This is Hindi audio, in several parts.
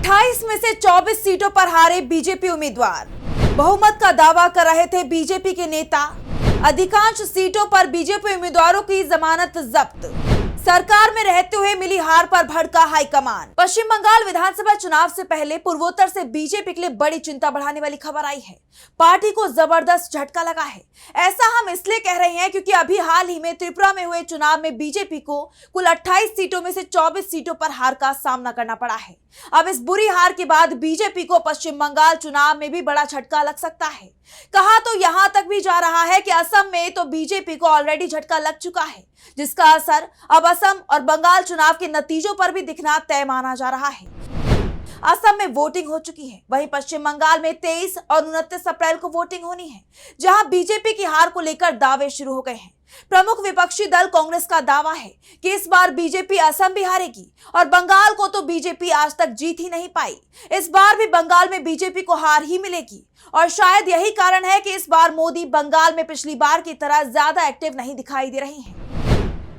28 में से 24 सीटों पर हारे बीजेपी उम्मीदवार। बहुमत का दावा कर रहे थे बीजेपी के नेता। अधिकांश सीटों पर बीजेपी उम्मीदवारों की जमानत जब्त। सरकार में रहते हुए मिली हार पर भड़का हाईकमान। पश्चिम बंगाल विधानसभा चुनाव से पहले पूर्वोत्तर से बीजेपी के लिए बड़ी चिंता बढ़ाने वाली खबर आई है। पार्टी को जबरदस्त झटका लगा है। ऐसा हम इसलिए कह रहे हैं क्योंकि अभी हाल ही में त्रिपुरा में हुए चुनाव में बीजेपी को कुल 28 सीटों में से 24 सीटों पर हार का सामना करना पड़ा है। अब इस बुरी हार के बाद बीजेपी को पश्चिम बंगाल चुनाव में भी बड़ा झटका लग सकता है। कहा तो यहां तक भी जा रहा है कि असम में तो बीजेपी को ऑलरेडी झटका लग चुका है, जिसका असर अब असम और बंगाल चुनाव के नतीजों पर भी दिखना तय माना जा रहा है। असम में वोटिंग हो चुकी है, वहीं पश्चिम बंगाल में 23 और 29 अप्रैल को वोटिंग होनी है, जहां बीजेपी की हार को लेकर दावे शुरू हो गए हैं। प्रमुख विपक्षी दल कांग्रेस का दावा है कि इस बार बीजेपी असम भी हारेगी और बंगाल को तो बीजेपी आज तक जीत ही नहीं पाई। इस बार भी बंगाल में बीजेपी को हार ही मिलेगी और शायद यही कारण है कि इस बार मोदी बंगाल में पिछली बार की तरह ज्यादा एक्टिव नहीं दिखाई दे रही हैं।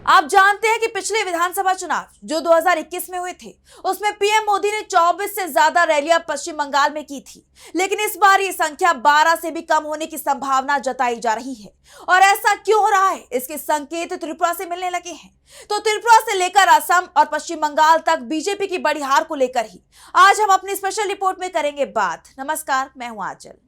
आप जानते हैं कि पिछले विधानसभा चुनाव जो 2021 में हुए थे, उसमें पीएम मोदी ने 24 से ज्यादा रैलियां पश्चिम बंगाल में की थी, लेकिन इस बार ये संख्या 12 से भी कम होने की संभावना जताई जा रही है। और ऐसा क्यों हो रहा है, इसके संकेत त्रिपुरा से मिलने लगे हैं। तो त्रिपुरा से लेकर असम और पश्चिम बंगाल तक बीजेपी की बड़ी हार को लेकर ही आज हम अपनी स्पेशल रिपोर्ट में करेंगे बात। नमस्कार, मैं हूं आंचल।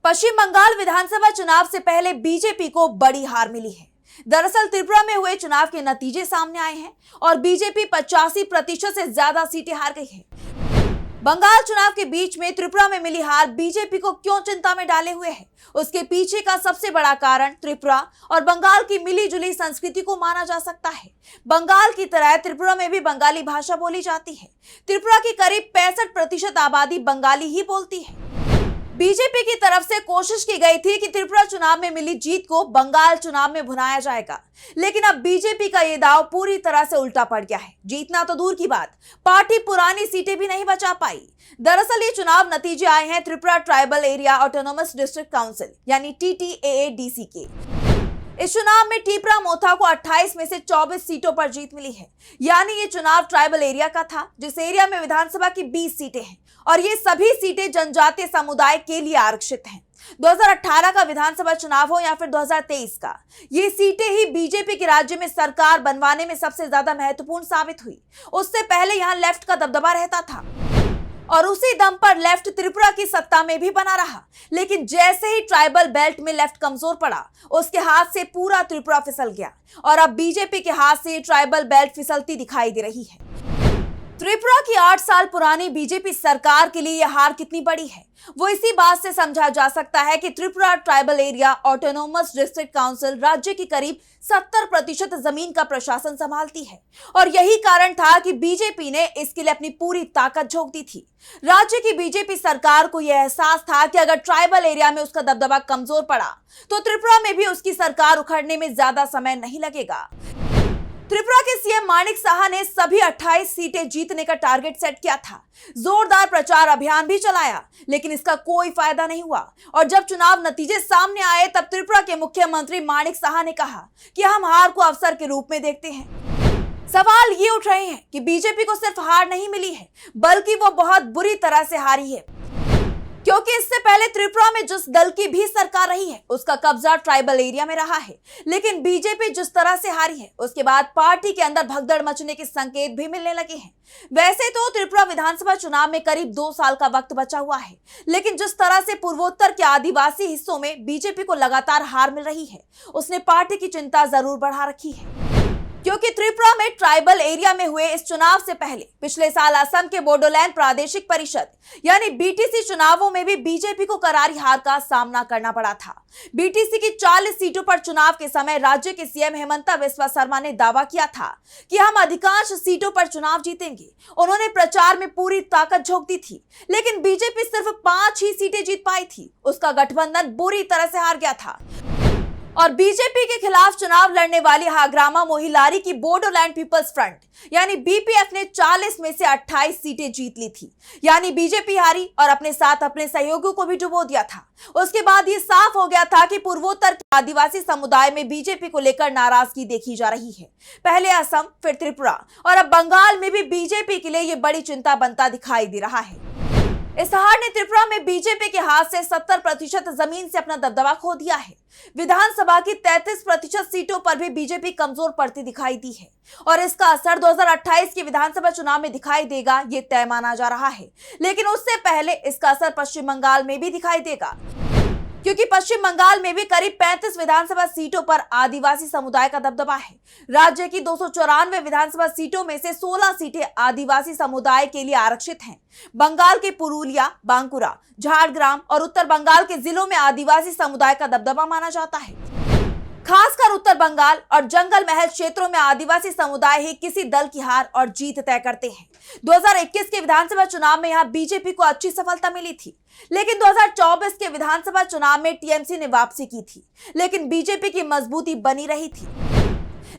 पश्चिम बंगाल विधानसभा चुनाव से पहले बीजेपी को बड़ी हार मिली है। दरअसल त्रिपुरा में हुए चुनाव के नतीजे सामने आए हैं और बीजेपी 85% से ज्यादा सीटें हार गई है। बंगाल चुनाव के बीच में त्रिपुरा में मिली हार बीजेपी को क्यों चिंता में डाले हुए है, उसके पीछे का सबसे बड़ा कारण त्रिपुरा और बंगाल की मिलीजुली संस्कृति को माना जा सकता है। बंगाल की तरह त्रिपुरा में भी बंगाली भाषा बोली जाती है। त्रिपुरा की करीब 65% आबादी बंगाली ही बोलती है। बीजेपी की तरफ से कोशिश की गई थी कि त्रिपुरा चुनाव में मिली जीत को बंगाल चुनाव में भुनाया जाएगा, लेकिन अब बीजेपी का ये दाव पूरी तरह से उल्टा पड़ गया है। जीतना तो दूर की बात, पार्टी पुरानी सीटें भी नहीं बचा पाई। दरअसल ये चुनाव नतीजे आए हैं Tripura tribal area autonomous district council यानी TTAADC के। इस चुनाव में टिपरा मोथा को 28 में से 24 सीटों पर जीत मिली है। यानी ये चुनाव ट्राइबल एरिया का था, जिस एरिया में विधानसभा की 20 सीटें हैं और ये सभी सीटें जनजातीय समुदाय के लिए आरक्षित हैं। 2018 का विधानसभा चुनाव हो या फिर 2023 का, ये सीटें ही बीजेपी के राज्य में सरकार बनवाने में सबसे ज्यादा महत्वपूर्ण साबित हुई। उससे पहले यहाँ लेफ्ट का दबदबा रहता था और उसी दम पर लेफ्ट त्रिपुरा की सत्ता में भी बना रहा, लेकिन जैसे ही ट्राइबल बेल्ट में लेफ्ट कमजोर पड़ा, उसके हाथ से पूरा त्रिपुरा फिसल गया और अब बीजेपी के हाथ से ट्राइबल बेल्ट फिसलती दिखाई दे रही है। त्रिपुरा की 8 साल पुरानी बीजेपी सरकार के लिए यह हार कितनी बड़ी है, वो इसी बात से समझा जा सकता है कि Tripura tribal area autonomous district council राज्य की करीब 70% जमीन का प्रशासन संभालती है और यही कारण था कि बीजेपी ने इसके लिए अपनी पूरी ताकत झोंक दी थी। राज्य की बीजेपी सरकार को यह एहसास था कि अगर ट्राइबल एरिया में उसका दबदबा कमजोर पड़ा तो त्रिपुरा में भी उसकी सरकार उखड़ने में ज्यादा समय नहीं लगेगा। त्रिपुरा के सीएम माणिक साहा ने सभी 28 सीटें जीतने का टारगेट सेट किया था। जोरदार प्रचार अभियान भी चलाया, लेकिन इसका कोई फायदा नहीं हुआ और जब चुनाव नतीजे सामने आए तब त्रिपुरा के मुख्यमंत्री माणिक साहा ने कहा कि हम हार को अवसर के रूप में देखते हैं। सवाल ये उठ रहे हैं कि बीजेपी को सिर्फ हार नहीं मिली है, बल्कि वो बहुत बुरी तरह से हारी है, क्योंकि इससे पहले त्रिपुरा में जिस दल की भी सरकार रही है उसका कब्जा ट्राइबल एरिया में रहा है, लेकिन बीजेपी जिस तरह से हारी है उसके बाद पार्टी के अंदर भगदड़ मचने के संकेत भी मिलने लगे हैं। वैसे तो त्रिपुरा विधानसभा चुनाव में करीब 2 साल का वक्त बचा हुआ है, लेकिन जिस तरह से पूर्वोत्तर के आदिवासी हिस्सों में बीजेपी को लगातार हार मिल रही है, उसने पार्टी की चिंता जरूर बढ़ा रखी है। क्योंकि त्रिपुरा में ट्राइबल एरिया में हुए इस चुनाव से पहले पिछले साल असम के बोडोलैंड प्रादेशिक परिषद यानी BTC चुनावों में भी बीजेपी को करारी हार का सामना करना पड़ा था। BTC की 40 सीटों पर चुनाव के समय राज्य के सीएम हेमंता बिस्वा शर्मा ने दावा किया था कि हम अधिकांश सीटों पर चुनाव जीतेंगे। उन्होंने प्रचार में पूरी ताकत झोंक दी थी, लेकिन बीजेपी सिर्फ 5 ही सीटें जीत पाई थी। उसका गठबंधन बुरी तरह से हार गया था। और बीजेपी के खिलाफ चुनाव लड़ने वाली हाग्रामा मोहिलारी की बोडोलैंड पीपल्स फ्रंट यानी बीपीएफ ने 40 में से 28 सीटें जीत ली थी। यानी बीजेपी हारी और अपने साथ अपने सहयोगियों को भी डुबो दिया था। उसके बाद ये साफ हो गया था कि पूर्वोत्तर के आदिवासी समुदाय में बीजेपी को लेकर नाराजगी देखी जा रही है। पहले असम, फिर त्रिपुरा और अब बंगाल में भी बीजेपी के लिए ये बड़ी चिंता बनता दिखाई दे रहा है। इस हार ने त्रिपुरा में बीजेपी के हाथ से 70% जमीन से अपना दबदबा खो दिया है। विधानसभा की 33% सीटों पर भी बीजेपी कमजोर पड़ती दिखाई दी है और इसका असर 2028 के विधानसभा चुनाव में दिखाई देगा, ये तय माना जा रहा है। लेकिन उससे पहले इसका असर पश्चिम बंगाल में भी दिखाई देगा, क्योंकि पश्चिम बंगाल में भी करीब 35 विधानसभा सीटों पर आदिवासी समुदाय का दबदबा है। राज्य की 294 विधानसभा सीटों में से 16 सीटें आदिवासी समुदाय के लिए आरक्षित हैं। बंगाल के पुरुलिया, बांकुरा, झारग्राम और उत्तर बंगाल के जिलों में आदिवासी समुदाय का दबदबा माना जाता है। खासकर उत्तर बंगाल और जंगल महल क्षेत्रों में आदिवासी समुदाय ही किसी दल की हार और जीत तय करते हैं। 2021 के विधानसभा चुनाव में यहां बीजेपी को अच्छी सफलता मिली थी, लेकिन 2024 के विधानसभा चुनाव में टीएमसी ने वापसी की थी, लेकिन बीजेपी की मजबूती बनी रही थी।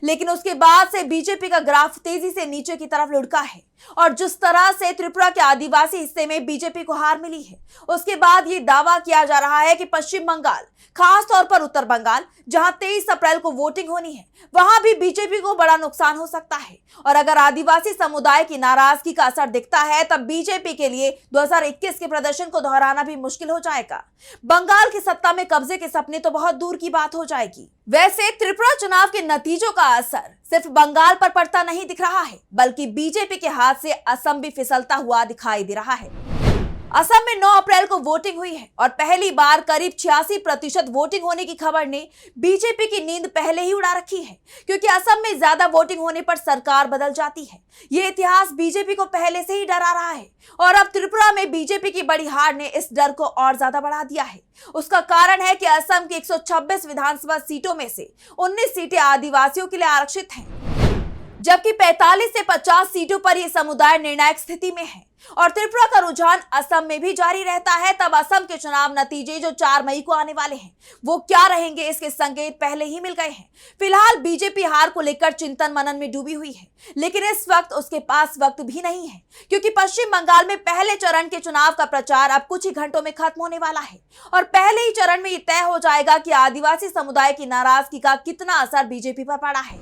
लेकिन उसके बाद से बीजेपी का ग्राफ तेजी से नीचे की तरफ लुढ़का है और जिस तरह से त्रिपुरा के आदिवासी हिस्से में बीजेपी को हार मिली है, उसके बाद ये दावा किया जा रहा है कि पश्चिम बंगाल, खास तौर पर उत्तर बंगाल, जहां 23 अप्रैल को वोटिंग होनी है, वहां भी बीजेपी को बड़ा नुकसान हो सकता है। और अगर आदिवासी समुदाय की नाराजगी का असर दिखता है, तब बीजेपी के लिए 2021 के प्रदर्शन को दोहराना भी मुश्किल हो जाएगा। बंगाल की सत्ता में कब्जे के सपने तो बहुत दूर की बात हो जाएगी। वैसे त्रिपुरा चुनाव के नतीजों का असर सिर्फ बंगाल पर पड़ता नहीं दिख रहा है, बल्कि बीजेपी के हाथ से असम भी फिसलता हुआ दिखाई दे रहा है। असम में 9 अप्रैल को वोटिंग हुई है और पहली बार करीब 86% वोटिंग होने की खबर ने बीजेपी की नींद पहले ही उड़ा रखी है, क्योंकि असम में ज्यादा वोटिंग होने पर सरकार बदल जाती है। ये इतिहास बीजेपी को पहले से ही डरा रहा है और अब त्रिपुरा में बीजेपी की बड़ी हार ने इस डर को और ज्यादा बढ़ा दिया है। उसका कारण है कि असम की 126 विधानसभा सीटों में से 19 सीटें आदिवासियों के लिए आरक्षित हैं, जबकि 45 से 50 सीटों पर यह समुदाय निर्णायक स्थिति में है। और त्रिपुरा का रुझान असम में भी जारी रहता है। तब असम के चुनाव नतीजे जो 4 मई को आने वाले हैं, वो क्या रहेंगे, इसके संकेत पहले ही मिल गए हैं। फिलहाल बीजेपी हार को लेकर चिंतन मनन में डूबी हुई है, लेकिन इस वक्त उसके पास वक्त भी नहीं है, क्योंकि पश्चिम बंगाल में पहले चरण के चुनाव का प्रचार अब कुछ ही घंटों में खत्म होने वाला है और पहले ही चरण में ये तय हो जाएगा कि आदिवासी समुदाय की नाराजगी का कितना असर बीजेपी पर पड़ा है।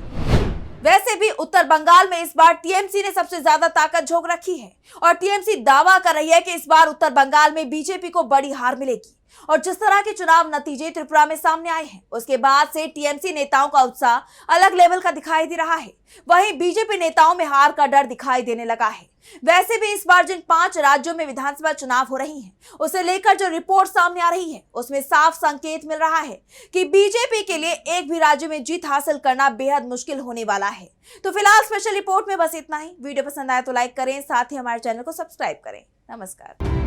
वैसे भी उत्तर बंगाल में इस बार टीएमसी ने सबसे ज्यादा ताकत झोंक रखी है और टीएमसी दावा कर रही है कि इस बार उत्तर बंगाल में बीजेपी को बड़ी हार मिलेगी। और जिस तरह के चुनाव नतीजे त्रिपुरा में सामने आए हैं, उसके बाद से टीएमसी नेताओं का उत्साह अलग लेवल का दिखाई दे रहा है। वहीं बीजेपी नेताओं में हार का डर दिखाई देने लगा है। वैसे भी इस बार जिन 5 राज्यों में विधानसभा चुनाव हो रही हैं, उसे लेकर जो रिपोर्ट सामने आ रही है, उसमें साफ संकेत मिल रहा है कि बीजेपी के लिए एक भी राज्य में जीत हासिल करना बेहद मुश्किल होने वाला है। तो फिलहाल स्पेशल रिपोर्ट में बस इतना ही। वीडियो पसंद आए तो लाइक करें, साथ ही हमारे चैनल को सब्सक्राइब करें। नमस्कार।